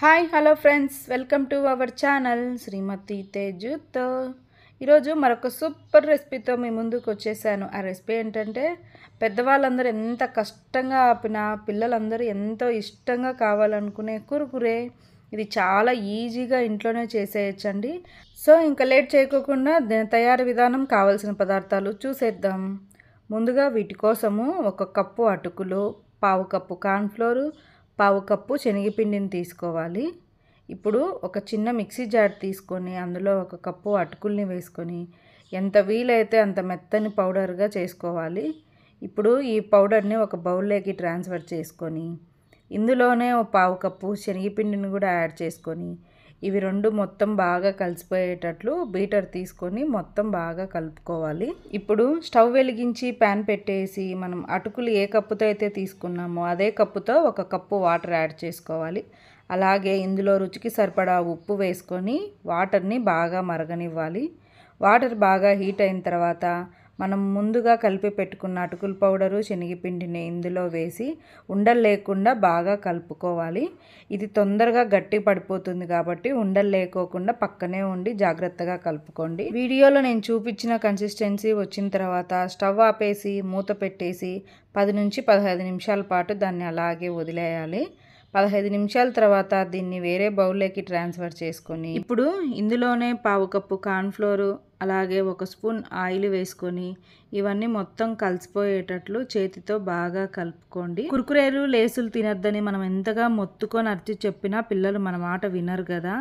Hi hello friends, welcome to our channel Shrimati తేజుతో. ఈరోజు మరొక సూపర్ రెసిపీతో మీ ముందుకు వచ్చేసాను. ఆ రెసిపీ ఏంటంటే, పెద్దవాళ్ళందరూ ఎంత కష్టంగా ఆపినా పిల్లలందరూ ఎంతో ఇష్టంగా కావాలనుకునే కురుకురే. ఇది చాలా ఈజీగా ఇంట్లోనే చేసేయచ్చండి. సో ఇంకా లేట్ చేయకోకుండా తయారీ విధానం, కావాల్సిన పదార్థాలు చూసేద్దాం. ముందుగా వీటి కోసము 1 కప్పు అటుకులు, పావు కప్పు కార్న్ఫ్లోరు, పావు కప్పు శనగపిండిని తీసుకోవాలి. ఇప్పుడు ఒక చిన్న మిక్సీ జార్ తీసుకొని అందులో 1 కప్పు అటుకుల్ని వేసుకొని ఎంత వీలైతే అంత మెత్తని పౌడర్గా చేసుకోవాలి. ఇప్పుడు ఈ పౌడర్ని ఒక బౌల్లోకి ట్రాన్స్ఫర్ చేసుకొని ఇందులోనే పావు కప్పు శనగపిండిని కూడా యాడ్ చేసుకొని ఇవి రెండు మొత్తం బాగా కలిసిపోయేటట్లు బీటర్ తీసుకొని మొత్తం బాగా కలుపుకోవాలి. ఇప్పుడు స్టవ్ వెలిగించి ప్యాన్ పెట్టేసి మనం అటుకులు ఏ కప్పుతో అయితే తీసుకున్నామో అదే కప్పుతో 1 కప్పు వాటర్ యాడ్ చేసుకోవాలి. అలాగే ఇందులో రుచికి సరిపడా ఉప్పు వేసుకొని వాటర్ని బాగా మరగనివ్వాలి. వాటర్ బాగా హీట్ అయిన తర్వాత మనం ముందుగా కలిపి పెట్టుకున్న అటుకుల పౌడరు, శనగపిండిని ఇందులో వేసి ఉండలు లేకుండా బాగా కలుపుకోవాలి. ఇది తొందరగా గట్టి పడిపోతుంది కాబట్టి ఉండలు లేకోకుండా పక్కనే ఉండి జాగ్రత్తగా కలుపుకోండి. వీడియోలో నేను చూపించిన కన్సిస్టెన్సీ వచ్చిన తర్వాత స్టవ్ ఆపేసి మూత పెట్టేసి 10 నుంచి 15 నిమిషాల పాటు దాన్ని అలాగే వదిలేయాలి. 15 నిమిషాల తర్వాత దీన్ని వేరే బౌల్లోకి ట్రాన్స్ఫర్ చేసుకొని ఇప్పుడు ఇందులోనే పావు కప్పు కార్న్ఫ్లోరు, అలాగే 1 స్పూన్ ఆయిల్ వేసుకొని ఇవన్నీ మొత్తం కలిసిపోయేటట్లు చేతితో బాగా కలుపుకోండి. కుర్కురేలు, లేసులు తినొద్దని మనం ఎంతగా మొత్తుకొని అరిచి చెప్పినా పిల్లలు మన మాట వినరు కదా.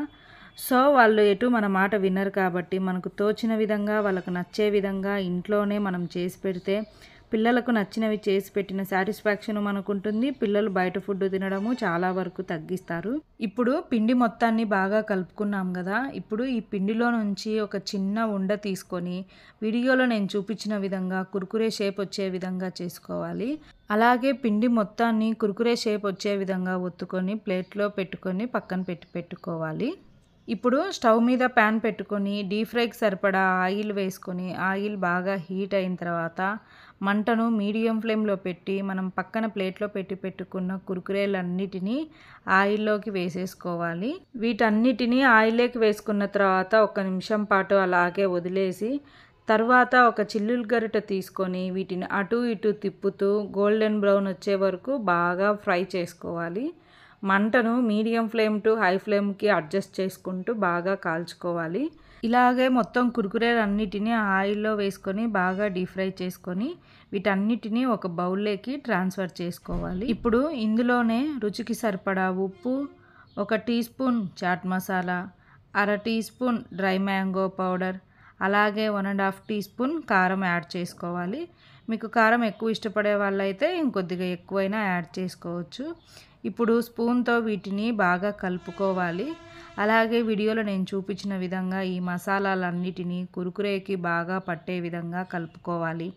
సో వాళ్ళు ఎటు మన మాట వినరు కాబట్టి మనకు తోచిన విధంగా, వాళ్ళకు నచ్చే విధంగా ఇంట్లోనే మనం చేసి పెడితే పిల్లలకు నచ్చినవి చేసి పెట్టిన సాటిస్ఫాక్షన్ మనకు ఉంటుంది. పిల్లలు బయట ఫుడ్ తినడము చాలా వరకు తగ్గిస్తారు. ఇప్పుడు పిండి మొత్తాన్ని బాగా కలుపుకున్నాం కదా. ఇప్పుడు ఈ పిండిలో నుంచి ఒక చిన్న ఉండ తీసుకొని వీడియోలో నేను చూపించిన విధంగా కుర్కురే షేప్ వచ్చే విధంగా చేసుకోవాలి. అలాగే పిండి మొత్తాన్ని కుర్కురే షేప్ వచ్చే విధంగా ఒత్తుకొని ప్లేట్లో పెట్టుకొని పక్కన పెట్టుకోవాలి. ఇప్పుడు స్టవ్ మీద ప్యాన్ పెట్టుకొని డీప్ ఫ్రైకి సరిపడా ఆయిల్ వేసుకొని ఆయిల్ బాగా హీట్ అయిన తర్వాత మంటను మీడియం ఫ్లేమ్లో పెట్టి మనం పక్కన ప్లేట్లో పెట్టుకున్న కుర్కురేలన్నిటినీ ఆయిల్లోకి వేసేసుకోవాలి. వీటన్నిటినీ ఆయిల్లోకి వేసుకున్న తర్వాత 1 నిమిషం పాటు అలాగే వదిలేసి తర్వాత ఒక చిల్లులు గరిట తీసుకొని వీటిని అటు ఇటు తిప్పుతూ గోల్డెన్ బ్రౌన్ వచ్చే వరకు బాగా ఫ్రై చేసుకోవాలి. మంటను మీడియం ఫ్లేమ్ టు హై ఫ్లేమ్కి అడ్జస్ట్ చేసుకుంటూ బాగా కాల్చుకోవాలి. ఇలాగే మొత్తం కుర్కురేలన్నిటినీ ఆయిల్లో వేసుకొని బాగా డీప్ ఫ్రై చేసుకొని వీటన్నిటినీ ఒక బౌల్లోకి ట్రాన్స్ఫర్ చేసుకోవాలి. ఇప్పుడు ఇందులోనే రుచికి సరిపడా ఉప్పు, 1 teaspoon chaat masala, 1/2 teaspoon dry mango powder, అలాగే 1.5 టీ స్పూన్ కారం యాడ్ చేసుకోవాలి. మీకు కారం ఎక్కువ ఇష్టపడే వాళ్ళైతే ఇంకొద్దిగా ఎక్కువైనా యాడ్ చేసుకోవచ్చు. ఇప్పుడు స్పూన్తో వీటిని బాగా కలుపుకోవాలి. అలాగే వీడియోలో నేను చూపించిన విధంగా ఈ మసాలాలన్నిటినీ కుర్కురేకి బాగా పట్టే విధంగా కలుపుకోవాలి.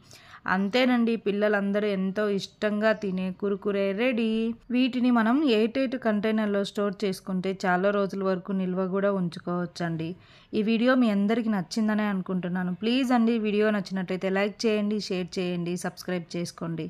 అంతేనండి, పిల్లలందరూ ఎంతో ఇష్టంగా తినే కుర్కురే రెడీ. వీటిని మనం ఎయిర్ కంటైనర్లో స్టోర్ చేసుకుంటే చాలా రోజుల వరకు నిల్వ కూడా ఉంచుకోవచ్చండి. ఈ వీడియో మీ అందరికీ నచ్చిందనే అనుకుంటున్నాను. ప్లీజ్ అండి, వీడియో నచ్చినట్లయితే లైక్ చేయండి, షేర్ చేయండి, సబ్స్క్రైబ్ చేసుకోండి.